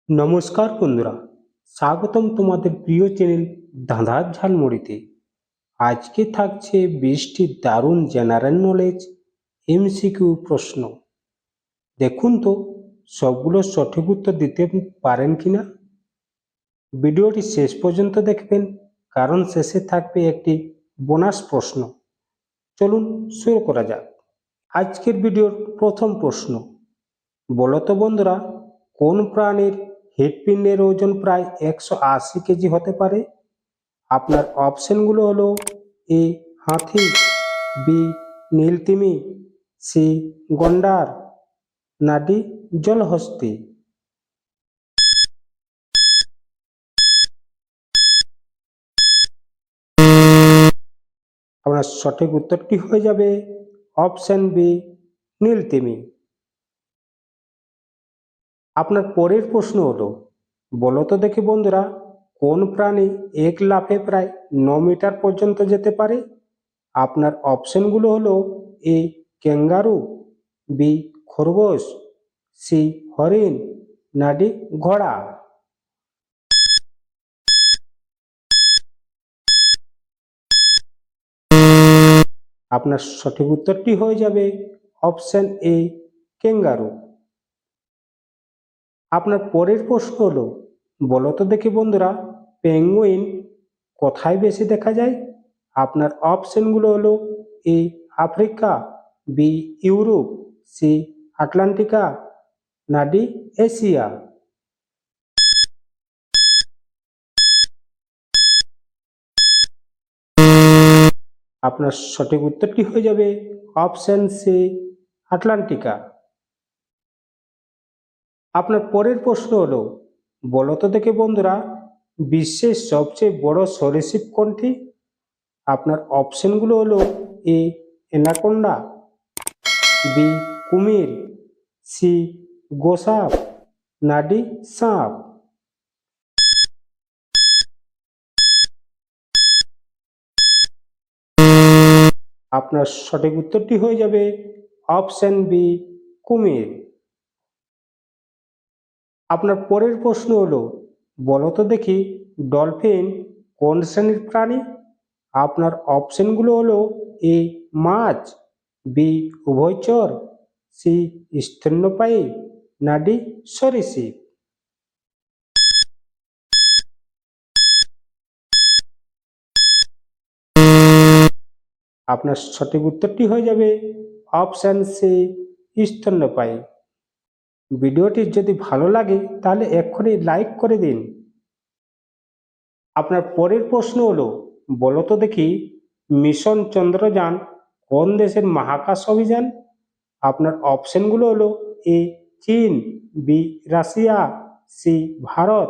নমস্কার বন্ধুরা, স্বাগতম তোমাদের প্রিয় চ্যানেল ধাঁধার ঝালমুড়িতে। আজকে থাকছে 20টি দারুণ জেনারেল নলেজ এমসিকিউ প্রশ্ন। দেখুন তো সবগুলো সঠিক উত্তর দিতে পারেন কিনা। ভিডিওটি শেষ পর্যন্ত দেখবেন, কারণ শেষে থাকবে একটি বোনাস প্রশ্ন। চলুন শুরু করা যাক। আজকের ভিডিওর প্রথম প্রশ্ন, বলো তো বন্ধুরা, কোন প্রাণীর হৃৎপিণ্ডের ওজন প্রায় 180 কেজি হতে পারে? আপনার অপশনগুলো হলো: এ হাতি, বি নীলতিমি, সি গন্ডার, না ডি জলহস্তী। আপনার সঠিক উত্তরটি হয়ে যাবে অপশন বি নীলতিমি। আপনার পরের প্রশ্ন হলো, বলো তো দেখি বন্ধুরা, কোন প্রাণী এক লাফে প্রায় 9 মিটার পর্যন্ত যেতে পারে? আপনার অপশনগুলো হলো: এ ক্যাঙ্গারু, বি খরগোশ, সি হরিণ, না ডি ঘোড়া। আপনার সঠিক উত্তরটি হয়ে যাবে অপশন এ ক্যাঙ্গারু। আপনার পরের প্রশ্ন হলো, বলো তো দেখি বন্ধুরা, পেঙ্গুইন কোথায় বেশি দেখা যায়? আপনার অপশনগুলো হলো: A Africa, B Europe, C Atlantica, না ডি এশিয়া। আপনার সঠিক উত্তরটি হয়ে যাবে অপশন সি আটলান্টিকা। আপনার পরের প্রশ্ন হলো, বলো তো দেখি বন্ধুরা, বিশ্বের সবচেয়ে বড় সরীসৃপ কোনটি? আপনার অপশনগুলো হলো: এ অ্যানাকোন্ডা, বি কুমির, সি গোসাপ, না ডি সাপ। আপনার সঠিক উত্তরটি হয়ে যাবে অপশন বি কুমির। আপনার পরের প্রশ্ন হলো, বলো তো দেখি, ডলফিন কোন শ্রেণীর প্রাণী? আপনার অপশনগুলো হলো: এ মাছ, বি উভয়চর, সি স্তন্যপায়ী, না ডি সরীসৃপ। আপনার সঠিক উত্তরটি হয়ে যাবে অপশন সি স্তন্যপায়ী। ভিডিওটি যদি ভালো লাগে তাহলে এক্ষুনি লাইক করে দিন। আপনার পরের প্রশ্ন হলো, বলো তো দেখি, মিশন চন্দ্রযান কোন দেশের মহাকাশ অভিযান? আপনার অপশনগুলো হলো: এ চীন, বি রাশিয়া, সি ভারত,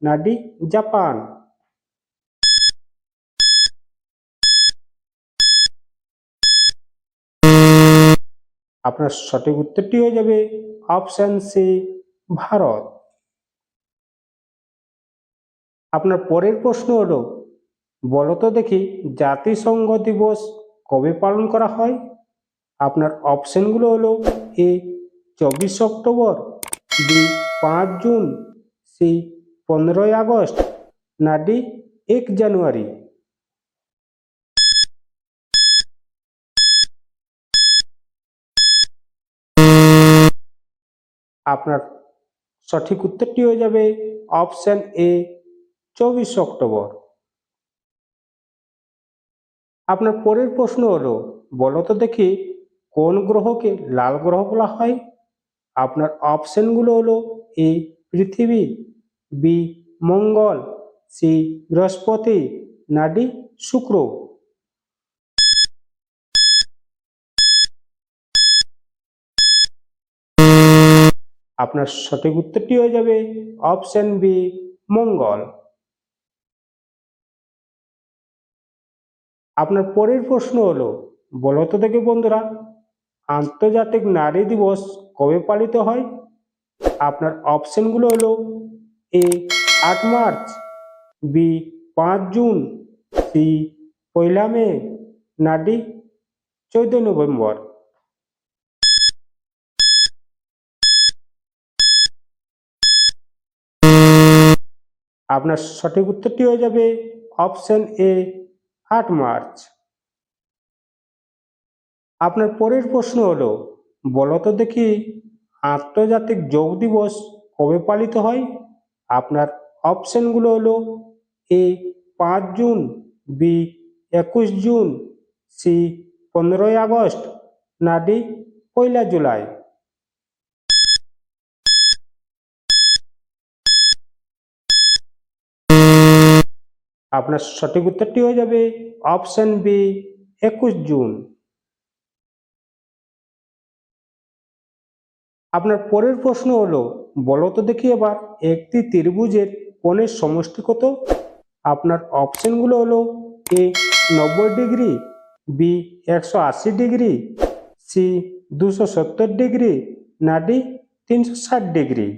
না ডি জাপান। আপনার সঠিক উত্তরটি হয়ে যাবে অপশন সি ভারত। আপনার পরের প্রশ্ন হলো, বলো তো দেখি, জাতিসংঘ দিবস কবে পালন করা হয়? আপনার অপশনগুলো হলো: A 24 October, B 5 June, C 15 August, না ডি 1 জানুয়ারি। আপনার সঠিক উত্তরটি হয়ে যাবে অপশন এ 24 অক্টোবর। আপনার পরের প্রশ্ন হলো, বলো তো দেখি, কোন গ্রহকে লাল গ্রহ বলা হয়? আপনার অপশনগুলো হলো: এ পৃথিবী, বি মঙ্গল, সি বৃহস্পতি, না ডি শুক্র। আপনার সঠিক উত্তরটি হয়ে যাবে অপশন বি মঙ্গল। আপনার পরের প্রশ্ন হলো, বলো তো দেখি বন্ধুরা, আন্তর্জাতিক নারী দিবস কবে পালিত হয়? আপনার অপশনগুলো হলো: এ 8 মার্চ, বি 5 জুন, সি 1 মে, না ডি 14 নভেম্বর। আপনার সঠিক উত্তরটি হয়ে যাবে অপশন এ 8 মার্চ। আপনার পরের প্রশ্ন হলো, বলো তো দেখি আন্তর্জাতিক যোগ দিবস কবে পালিত হয়? আপনার অপশনগুলো হলো A 5 June, B 21 June, C 15ই আগস্ট, না ডি 1লা জুলাই। আপনার সঠিক উত্তরটি হয়ে যাবে অপশন বি 21 জুন। আপনার পরের প্রশ্ন হলো, বলো তো দেখি এবার একটি ত্রিভুজের কোণের সমষ্টি কত? আপনার অপশনগুলো হলো A 90 degree, B 180 degree, C 270 degree, না ডি 360 ডিগ্রি।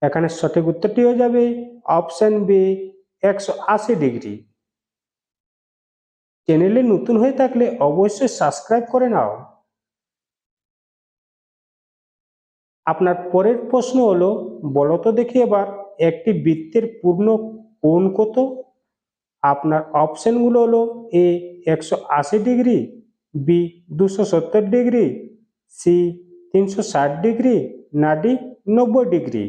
এখানে সঠিক উত্তরটি হয়ে যাবে অপশন বি 180 ডিগ্রি। চ্যানেলে নতুন হয়ে থাকলে অবশ্যই সাবস্ক্রাইব করে নাও। আপনার পরের প্রশ্ন হলো, বলো তো দেখি এবার একটি বৃত্তের পূর্ণ কোণ কত? আপনার অপশনগুলো হলো A 180 degree, B 270 degree, C 360 degree, না ডি 90 ডিগ্রি।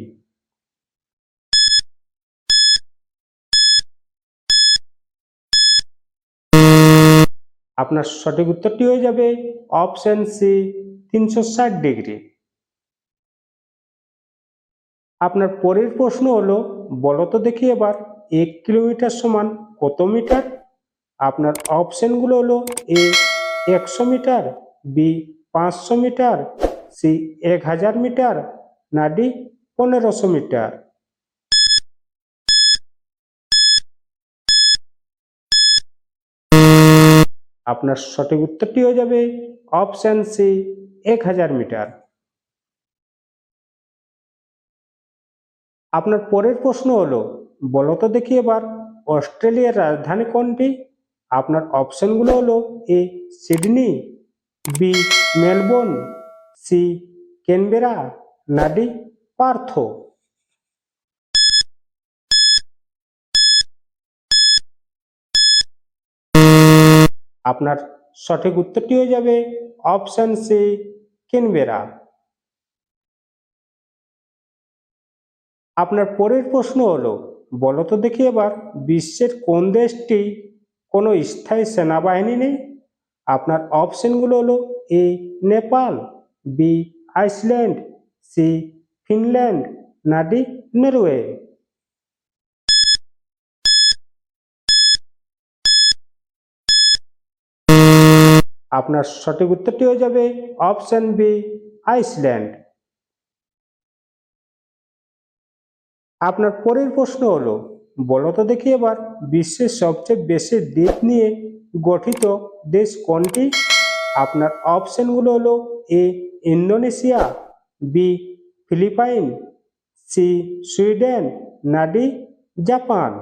আপনার সঠিক উত্তরটি হয়ে যাবে অপশন সি 360 ডিগ্রি। আপনার পরের প্রশ্ন হলো, বলো তো দেখি এবার 1 কিলোমিটার সমান কত মিটার? আপনার অপশনগুলো হলো A 100 metre, B 500 metre, C 1000 metre, না ডি 1500 মিটার। আপনার সঠিক উত্তরটি হয়ে যাবে অপশন সি 1000 মিটার। আপনার পরের প্রশ্ন হলো, বলো তো দেখি এবার অস্ট্রেলিয়ার রাজধানী কোনটি? আপনার অপশনগুলো হলো A Sydney, B Melbourne, C Canberra, না ডি পার্থ। আপনার সঠিক উত্তরটি হয়ে যাবে অপশন সি ক্যানবেরা। আপনার পরের প্রশ্ন হলো, বলো তো দেখি এবার বিশ্বের কোন দেশটি কোনো স্থায়ী সেনাবাহিনী নেই? আপনার অপশনগুলো হলো A Nepal, B Iceland, C Finland, না ডি নরওয়ে। আপনার সঠিক উত্তরটি হয়ে যাবে অপশন বি আইসল্যান্ড। আপনার পরের প্রশ্ন হলো, বলো তো দেখি এবার বিশ্বের সবচেয়ে বেশি দ্বীপ নিয়ে গঠিত দেশ কোনটি? আপনার অপশনগুলো হলো A Indonesia, B Philippines, C Sweden, না ডি জাপান।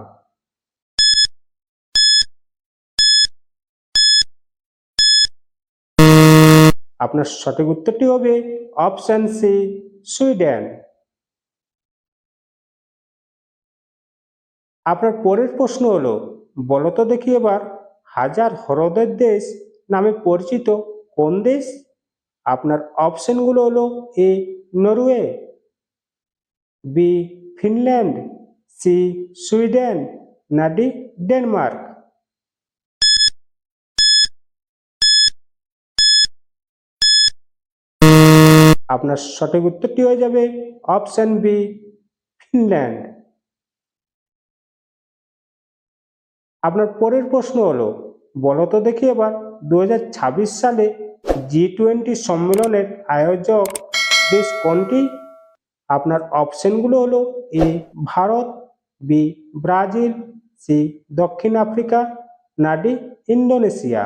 আপনার সঠিক উত্তরটি হবে অপশন সি সুইডেন। আপনার পরের প্রশ্ন হলো, বলো তো দেখি এবার হাজার হ্রদের দেশ নামে পরিচিত কোন দেশ? আপনার অপশনগুলো হলো A Norway, B Finland, C Sweden, না ডি ডেনমার্ক। আপনার সঠিক উত্তরটি হয়ে যাবে অপশন বি ফিনল্যান্ড। আপনার পরের প্রশ্ন হলো, বলো তো দেখি এবার 2026 সালে G20 সম্মেলনের আয়োজক দেশ কোনটি? আপনার অপশনগুলো হলো এ ভারত, বি ব্রাজিল, সি দক্ষিণ আফ্রিকা, না ডি ইন্দোনেশিয়া।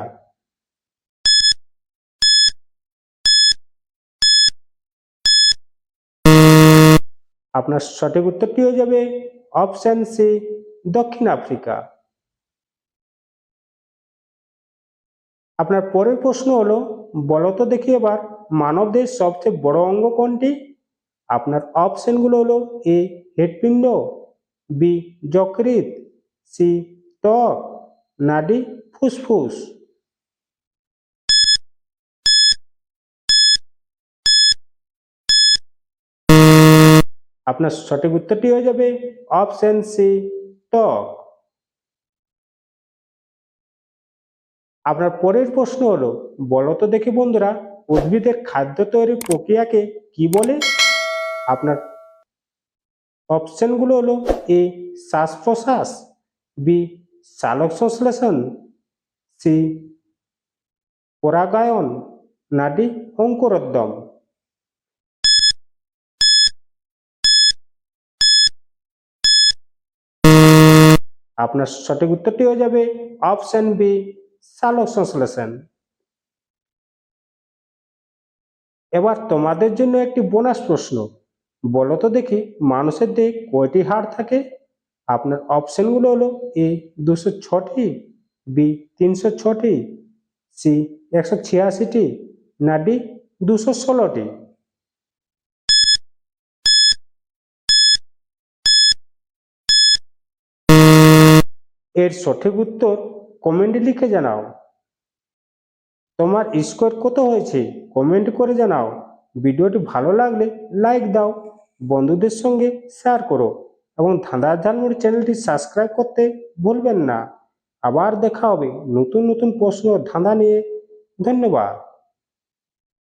আপনার সঠিক উত্তরটি হয়ে যাবে অপশন সি দক্ষিণ আফ্রিকা। আপনার পরের প্রশ্ন হলো, বলো তো দেখি এবার মানবদেহের সবচেয়ে বড় অঙ্গ কোনটি? আপনার অপশনগুলো হলো এ হৃৎপিণ্ড, বি যকৃৎ, সি ত্বক, না ডি ফুসফুস। আপনার সঠিক উত্তরটি হয়ে যাবে অপশন সি ত্বক। আপনার পরের প্রশ্ন হলো, বলো তো দেখি বন্ধুরা, উদ্ভিদের খাদ্য তৈরির প্রক্রিয়াকে কি বলে? আপনার অপশনগুলো হলো এ শ্বাস প্রশ্বাস, বি সালোক সংশ্লেষণ, সি পরাগায়ন, না ডি অঙ্কুরোদ্গম। আপনার সঠিক উত্তরটি হয়ে যাবে অপশন বি সালোক সংশ্লেষণ। এবার তোমাদের জন্য একটি বোনাস প্রশ্ন, বলো তো দেখি মানুষের দেহে কয়টি হাড় থাকে? আপনার অপশনগুলো হলো এ 206টি, বি 306টি, সি 186টি, না ডি 216টি। এর সঠিক উত্তর কমেন্টে লিখে জানাও। তোমার স্কোর কত হয়েছে কমেন্ট করে জানাও। ভিডিওটি ভালো লাগলে লাইক দাও, বন্ধুদের সঙ্গে শেয়ার করো এবং ধাঁধার ঝালমুড়ি চ্যানেলটি সাবস্ক্রাইব করতে ভুলবেন না। আবার দেখা হবে নতুন নতুন প্রশ্ন ধাঁধা নিয়ে। ধন্যবাদ।